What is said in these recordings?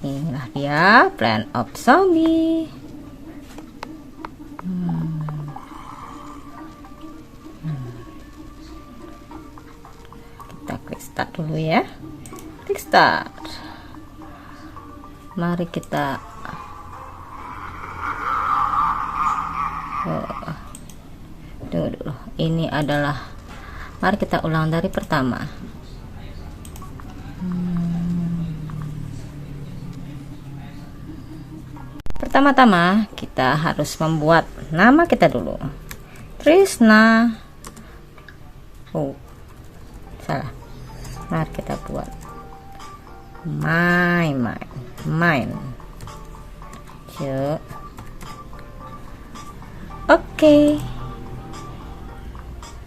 Inilah dia Plant of Zombie. Kita klik start dulu ya. Klik start. Mari kita dulu. Ini adalah, mari kita ulang dari pertama. Pertama-tama kita harus membuat nama kita dulu. Trisna. Oh, salah. Mari kita buat main. Oke.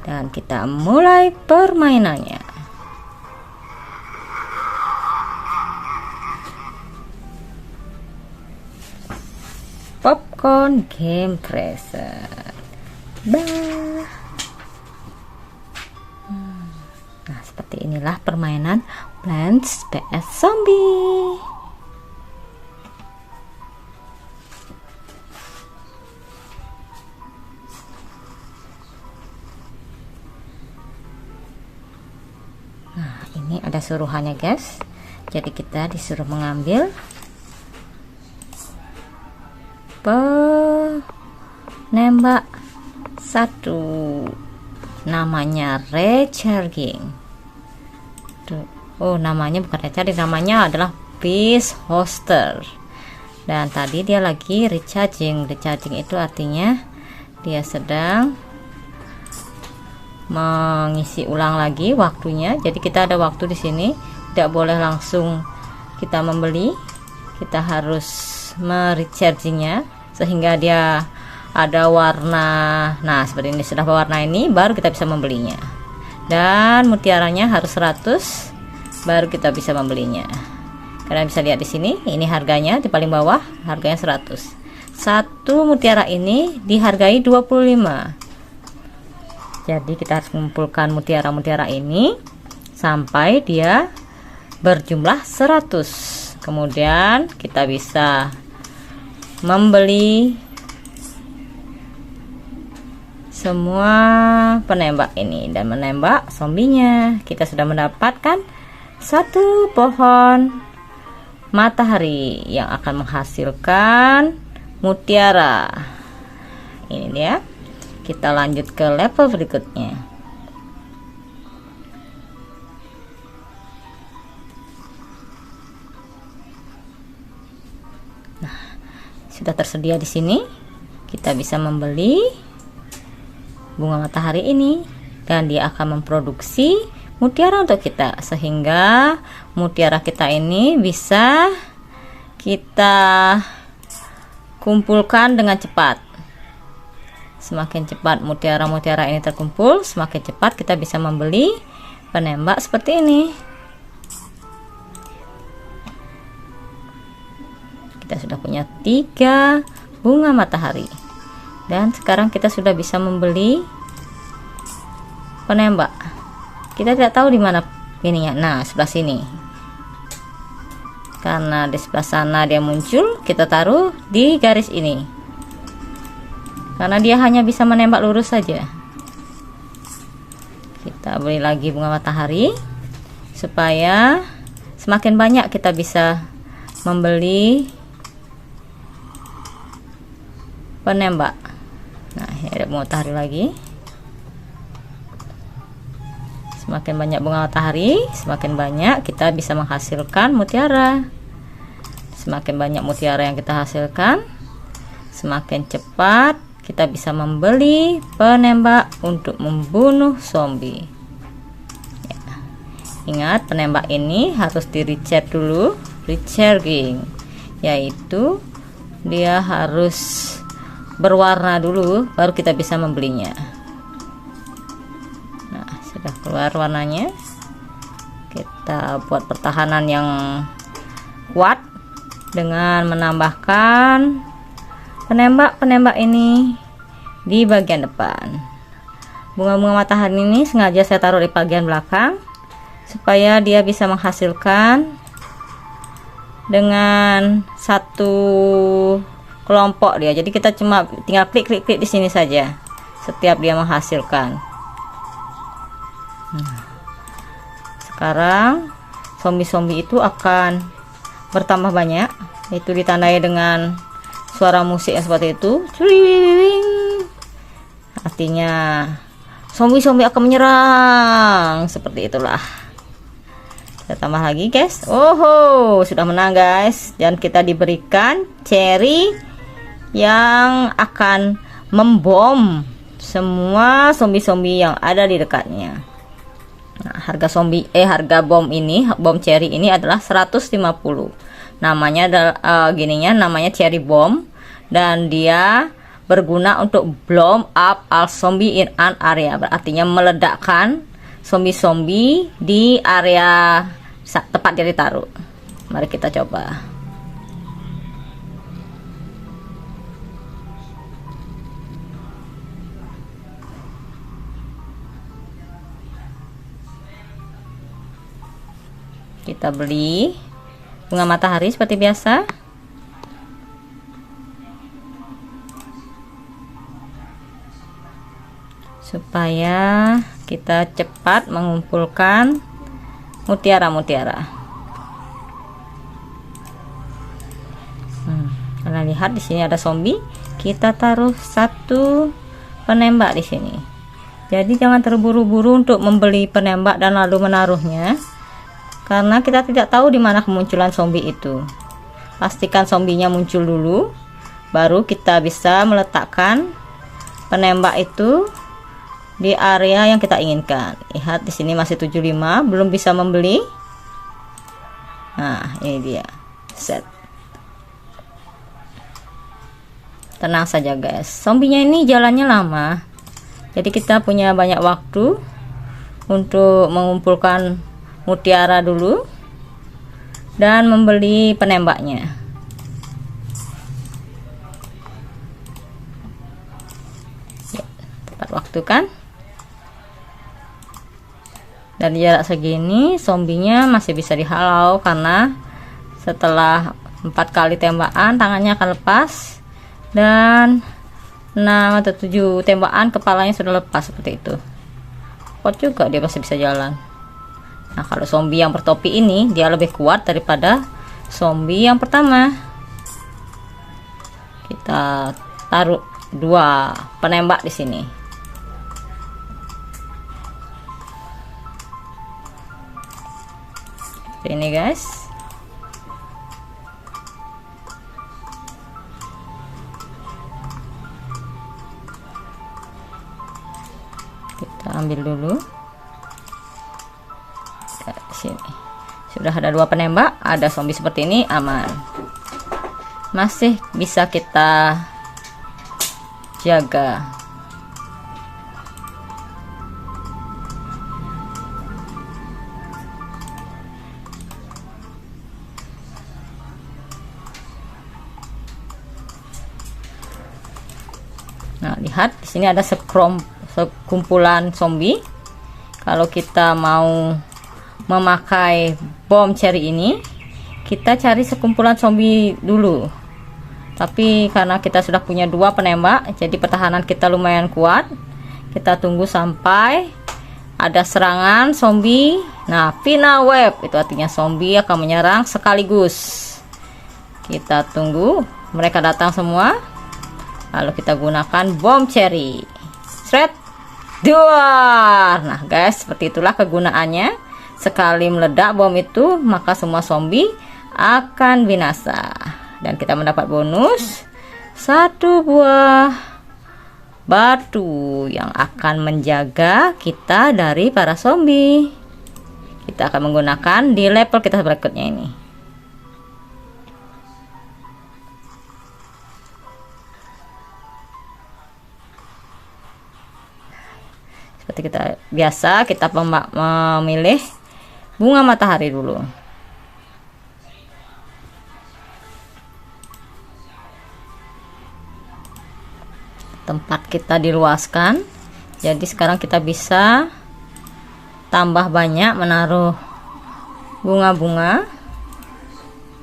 Dan kita mulai permainannya. Popcorn Game Present. Nah, seperti inilah permainan Plants vs Zombie. Nah, ini ada suruhannya guys. Jadi kita disuruh mengambil penembak satu, namanya recharging. Oh, namanya bukan recharging, namanya adalah Beast Hoster. Dan tadi dia lagi recharging. Recharging itu artinya dia sedang mengisi ulang lagi waktunya. Jadi kita ada waktu di sini, tidak boleh langsung kita membeli, kita harus merechargingnya sehingga dia ada warna. Nah, seperti ini, sudah berwarna ini baru kita bisa membelinya. Dan mutiaranya harus 100 baru kita bisa membelinya. Kalian bisa lihat di sini, ini harganya di paling bawah, harganya 100. Satu mutiara ini dihargai 25. Jadi kita harus mengumpulkan mutiara-mutiara ini sampai dia berjumlah 100. Kemudian kita bisa membeli semua penembak ini dan menembak zombinya. Kita sudah mendapatkan satu pohon matahari yang akan menghasilkan mutiara. Ini dia. Kita lanjut ke level berikutnya. Nah, sudah tersedia di sini. Kita bisa membeli bunga matahari ini dan dia akan memproduksi mutiara untuk kita, sehingga mutiara kita ini bisa kita kumpulkan dengan cepat. Semakin cepat mutiara-mutiara ini terkumpul, semakin cepat kita bisa membeli penembak seperti ini. Kita sudah punya 3 bunga matahari. Dan sekarang kita sudah bisa membeli penembak. Kita tidak tahu di mana ininya. Nah, sebelah sini. Karena di sebelah sana dia muncul, kita taruh di garis ini. Karena dia hanya bisa menembak lurus saja. Kita beli lagi bunga matahari supaya semakin banyak kita bisa membeli penembak. Nah, ini ada bunga matahari lagi. Semakin banyak bunga matahari, semakin banyak kita bisa menghasilkan mutiara. Semakin banyak mutiara yang kita hasilkan, semakin cepat kita bisa membeli penembak untuk membunuh zombie. Ya. Ingat, penembak ini harus di recharge dulu, recharging, yaitu dia harus berwarna dulu baru kita bisa membelinya. Nah, sudah keluar warnanya. Kita buat pertahanan yang kuat dengan menambahkan penembak-penembak ini di bagian depan. Bunga-bunga matahari ini sengaja saya taruh di bagian belakang supaya dia bisa menghasilkan dengan satu kelompok dia. Jadi kita cuma tinggal klik di sini saja setiap dia menghasilkan. Sekarang zombie-zombie itu akan bertambah banyak, itu ditandai dengan suara musik yang seperti itu. Artinya zombie-zombie akan menyerang, seperti itulah. Kita tambah lagi guys. Oh, sudah menang guys, dan kita diberikan cherry yang akan membom semua zombie-zombie yang ada di dekatnya. Nah, harga bom ini, bom cherry ini adalah 150. Namanya namanya cherry bomb, dan dia berguna untuk blow up all zombie in an area. Artinya meledakkan zombie-zombie di area tempat dia ditaruh. Mari kita coba. Kita beli bunga matahari seperti biasa. Supaya kita cepat mengumpulkan mutiara-mutiara. Kalian lihat di sini ada zombie. Kita taruh satu penembak di sini. Jadi jangan terburu-buru untuk membeli penembak dan lalu menaruhnya, karena kita tidak tahu di mana kemunculan zombie itu. Pastikan zombinya muncul dulu, baru kita bisa meletakkan penembak itu di area yang kita inginkan. Lihat di sini masih 75, belum bisa membeli. Nah, ini dia. Set. Tenang saja guys. Zombinya ini jalannya lama. Jadi kita punya banyak waktu untuk mengumpulkan mutiara dulu dan membeli penembaknya. Ya, tepat waktu kan? Dan jarak segini zombinya masih bisa dihalau, karena setelah 4 kali tembakan tangannya akan lepas, dan 6 atau 7 tembakan kepalanya sudah lepas seperti itu. Kuat juga dia, masih bisa jalan. Nah, kalau zombie yang bertopi ini dia lebih kuat daripada zombie yang pertama. Kita taruh 2 penembak di sini. Ini guys. Kita ambil dulu. Di sini sudah ada 2 penembak, ada zombie seperti ini, aman. Masih bisa kita jaga. Nah, lihat di sini ada sekumpulan zombie. Kalau kita mau memakai bom cherry ini, kita cari sekumpulan zombie dulu. Tapi karena kita sudah punya 2 penembak, jadi pertahanan kita lumayan kuat. Kita tunggu sampai ada serangan zombie. Nah, final wave itu artinya zombie akan menyerang sekaligus. Kita tunggu mereka datang semua, lalu kita gunakan bom cherry. Shred duar. Nah guys, seperti itulah kegunaannya. Sekali meledak bom itu, maka semua zombie akan binasa. Dan kita mendapat bonus 1 buah batu yang akan menjaga kita dari para zombie. Kita akan menggunakan di level kita berikutnya ini. Seperti kita biasa, kita memilih bunga matahari dulu. Tempat kita diluaskan, jadi sekarang kita bisa tambah banyak menaruh bunga-bunga.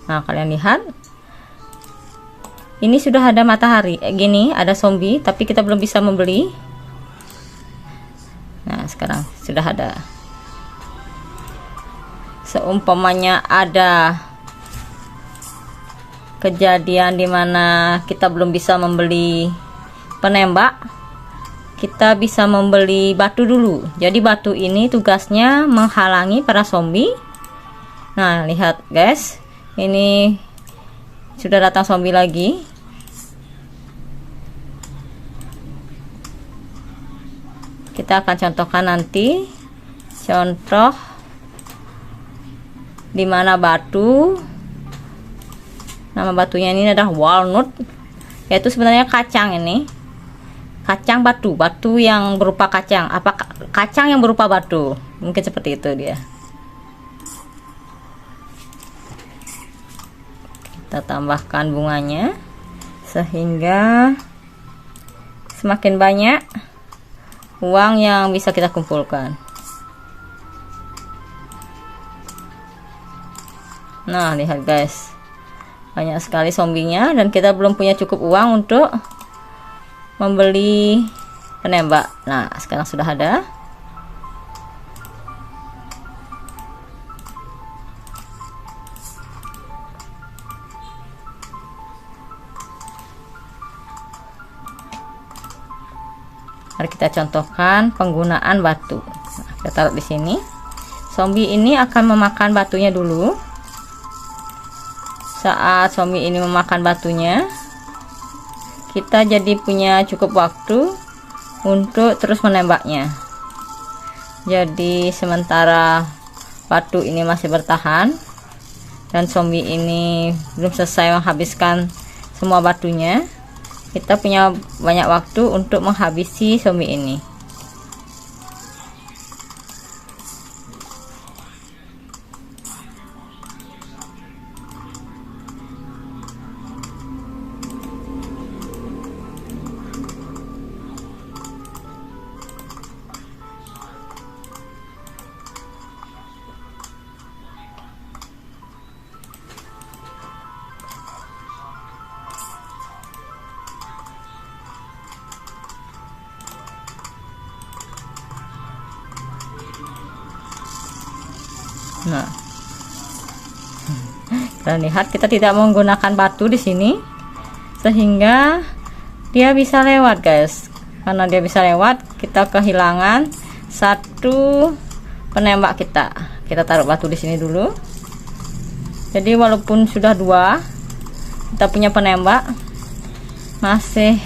Nah, kalian lihat ini sudah ada matahari gini, ada zombie, tapi kita belum bisa membeli. Nah, sekarang sudah ada. Seumpamanya ada kejadian dimana kita belum bisa membeli penembak, kita bisa membeli batu dulu. Jadi batu ini tugasnya menghalangi para zombie. Nah, lihat guys, ini sudah datang zombie lagi. Kita akan contohkan nanti contoh dimana batu, nama batunya ini adalah walnut, yaitu sebenarnya kacang. Ini kacang batu, batu yang berupa kacang, apa kacang yang berupa batu, mungkin seperti itu dia. Kita tambahkan bunganya sehingga semakin banyak uang yang bisa kita kumpulkan. Nah, lihat guys, banyak sekali zombinya dan kita belum punya cukup uang untuk membeli penembak. Nah, sekarang sudah ada. Mari kita contohkan penggunaan batu. Nah, kita taruh di sini. Zombie ini akan memakan batunya dulu. Saat zombie ini memakan batunya, kita jadi punya cukup waktu untuk terus menembaknya. Jadi sementara batu ini masih bertahan dan zombie ini belum selesai menghabiskan semua batunya, kita punya banyak waktu untuk menghabisi zombie ini. Nah, dan lihat kita tidak menggunakan batu di sini sehingga dia bisa lewat guys. Karena dia bisa lewat, kita kehilangan satu penembak kita. Kita taruh batu di sini dulu. Jadi walaupun sudah dua, kita punya penembak, masih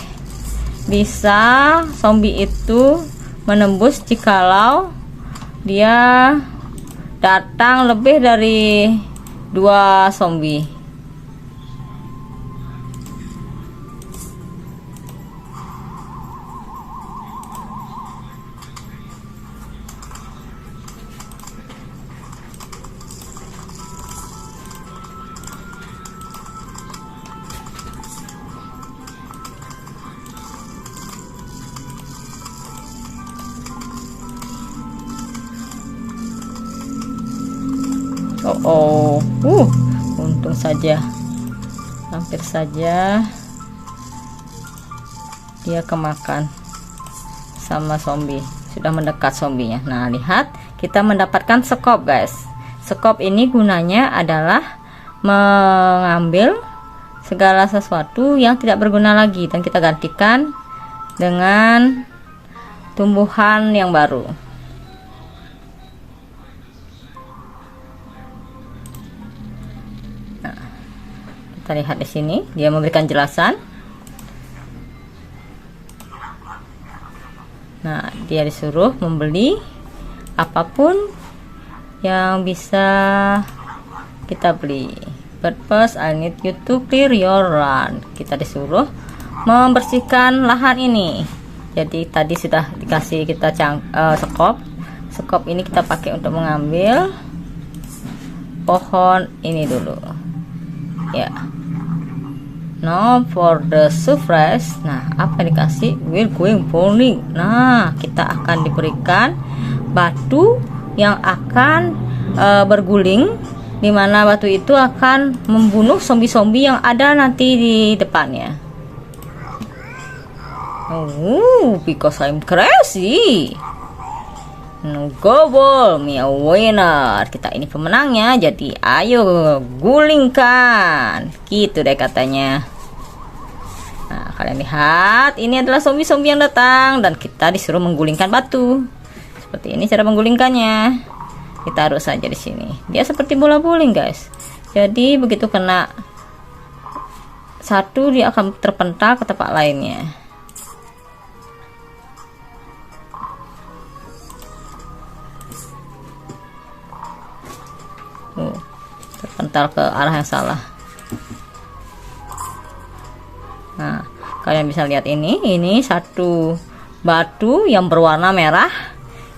bisa zombie itu menembus jikalau dia datang lebih dari 2 zombie. Untung saja, hampir saja dia kemakan sama zombie, sudah mendekat zombinya. Nah, lihat, kita mendapatkan skop guys. Skop ini gunanya adalah mengambil segala sesuatu yang tidak berguna lagi dan kita gantikan dengan tumbuhan yang baru. Kita lihat di sini, dia memberikan jelasan. Nah, dia disuruh membeli apapun yang bisa kita beli. But first I need you to clear your run. Kita disuruh membersihkan lahan ini. Jadi tadi sudah dikasih kita skop. Skop ini kita pakai untuk mengambil pohon ini dulu. Ya. Now for the surprise. Nah, apa yang dikasih? We're going bowling. Nah, kita akan diberikan batu yang akan berguling dimana batu itu akan membunuh zombie-zombie yang ada nanti di depannya. Oh, because I'm crazy. No gobble, me a winner. Kita ini pemenangnya, jadi ayo gulingkan. Gitu deh katanya. Nah, kalian lihat, ini adalah zombie-zombie yang datang dan kita disuruh menggulingkan batu. Seperti ini cara menggulingkannya. Kita taruh saja di sini. Dia seperti bola bowling, guys. Jadi begitu kena satu, dia akan terpental ke tempat lainnya. Terpental ke arah yang salah. Nah, kalian bisa lihat ini satu batu yang berwarna merah.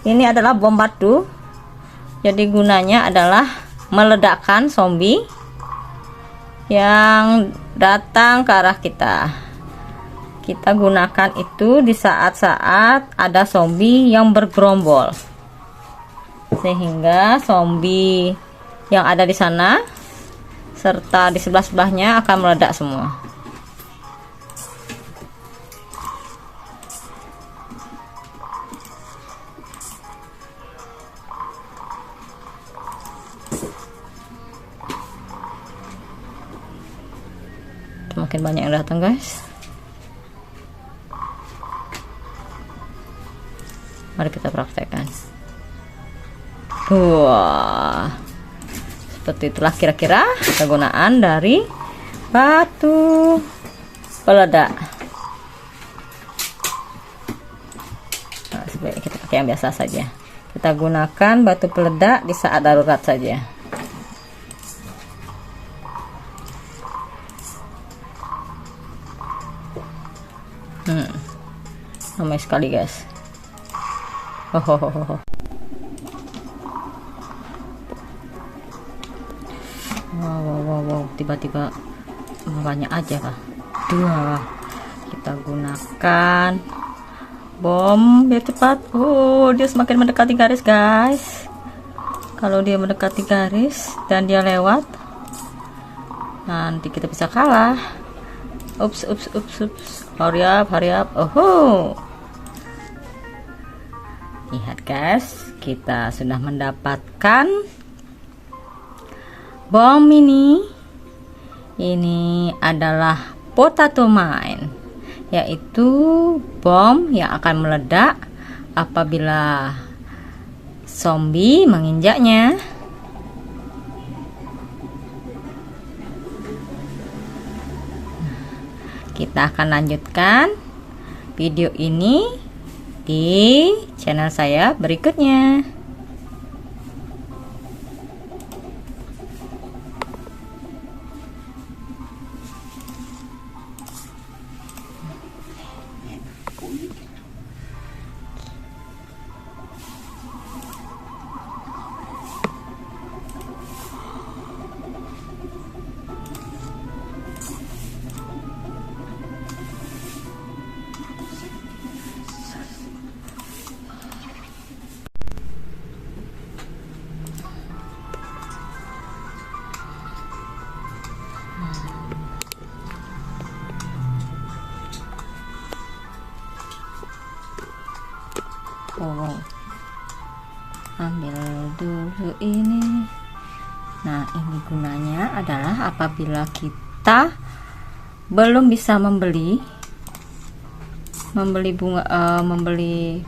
Ini adalah bom batu. Jadi gunanya adalah meledakkan zombie yang datang ke arah kita. Kita gunakan itu di saat-saat ada zombie yang bergerombol, sehingga zombie yang ada di sana serta di sebelah-sebelahnya akan meledak semua. Makin banyak yang datang, guys. Mari kita praktekkan. Wah, seperti itulah kira-kira kegunaan dari batu peledak. Nah, sebaiknya kita pakai yang biasa saja. Kita gunakan batu peledak di saat darurat saja. Ramai sekali, guys. Wow, tiba-tiba banyak aja, Kak. Kita gunakan bom biar cepat. Dia semakin mendekati garis, guys. Kalau dia mendekati garis dan dia lewat, nanti kita bisa kalah. Ups. Hurry up. Lihat, guys, kita sudah mendapatkan bom ini. Ini adalah potato mine, yaitu bom yang akan meledak apabila zombie menginjaknya. Kita akan lanjutkan video ini di channel saya berikutnya. Ambil dulu ini. Nah, ini gunanya adalah apabila kita belum bisa membeli bunga, membeli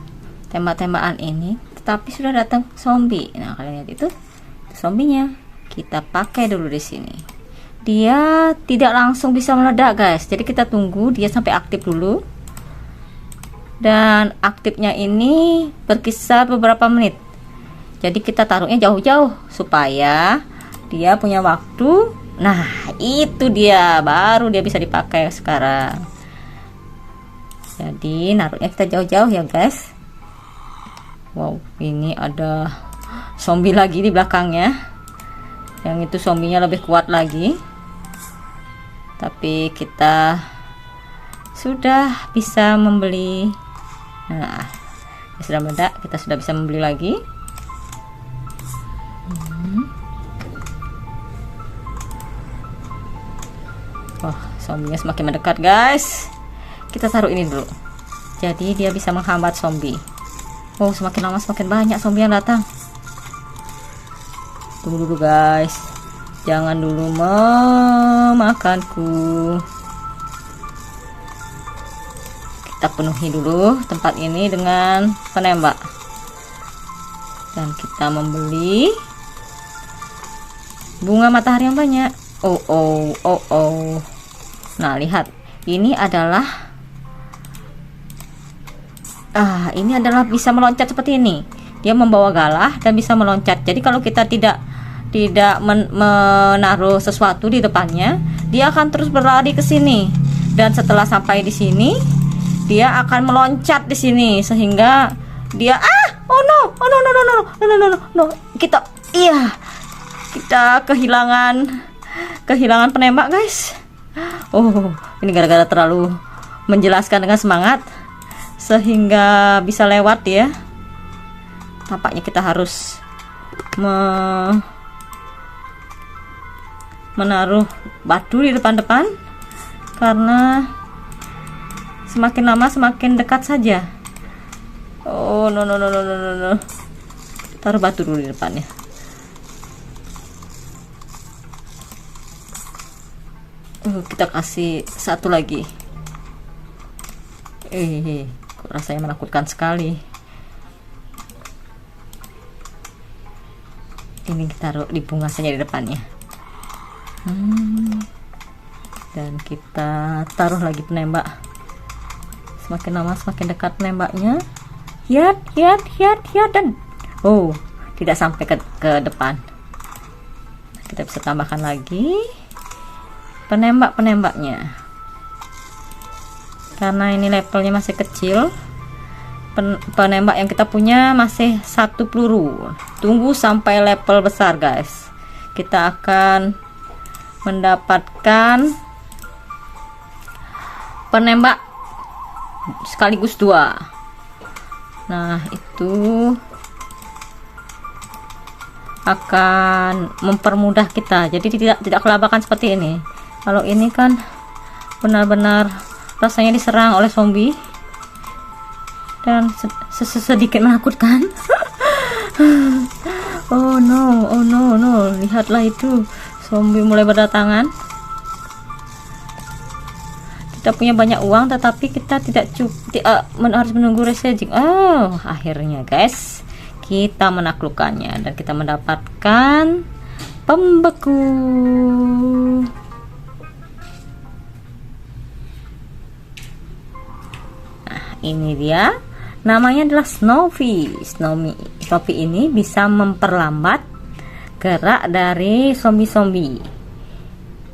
tembak-tembakan ini, tetapi sudah datang zombie. Nah, kalian lihat itu zombinya. Kita pakai dulu di sini. Dia tidak langsung bisa meledak, guys. Jadi kita tunggu dia sampai aktif dulu. Dan aktifnya ini berkisar beberapa menit. Jadi kita taruhnya jauh-jauh supaya dia punya waktu. Nah, itu dia, baru dia bisa dipakai sekarang. Jadi naruhnya kita jauh-jauh ya, guys. Wow, ini ada zombie lagi di belakangnya. Yang itu zombinya lebih kuat lagi. Tapi kita sudah bisa membeli. Nah, sudah meledak, kita sudah bisa membeli lagi. Wah, zombinya semakin mendekat guys. Kita taruh ini dulu, jadi dia bisa menghambat zombie. Oh, semakin lama semakin banyak zombie yang datang. Tunggu dulu guys, jangan dulu memakanku. Kita penuhi dulu tempat ini dengan penembak, dan kita membeli bunga matahari yang banyak. Nah, lihat, ini adalah bisa meloncat seperti ini. Dia membawa galah dan bisa meloncat. Jadi kalau kita tidak menaruh sesuatu di depannya, dia akan terus berlari ke sini. Dan setelah sampai di sini, dia akan meloncat di sini sehingga dia kita kehilangan penembak guys. Ini gara-gara terlalu menjelaskan dengan semangat sehingga bisa lewat ya. Tampaknya kita harus menaruh batu di depan-depan karena semakin lama semakin dekat saja. No. Taruh batu dulu di depannya. Kita kasih satu lagi. Kok rasanya menakutkan sekali. Ini kita taruh di bunga saja di depannya. Dan kita taruh lagi penembak. Semakin lama semakin dekat penembaknya. Hiat dan tidak sampai ke depan. Kita bisa tambahkan lagi penembaknya. Karena ini levelnya masih kecil, penembak yang kita punya masih 1 peluru. Tunggu sampai level besar guys, kita akan mendapatkan penembak sekaligus 2. Nah, itu akan mempermudah kita, jadi tidak kelabakan seperti ini. Kalau ini kan benar-benar rasanya diserang oleh zombie dan sedikit menakutkan. Oh no, lihatlah itu, zombie mulai berdatangan. Kita punya banyak uang tetapi kita harus menunggu resetting. Akhirnya guys, kita menaklukkannya dan kita mendapatkan pembeku. Nah, ini dia, namanya adalah Snowy. Snowy ini bisa memperlambat gerak dari zombie-zombie.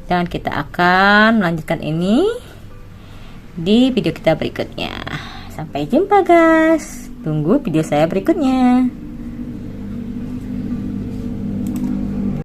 Dan kita akan melanjutkan ini di video kita berikutnya. Sampai jumpa guys, tunggu video saya berikutnya.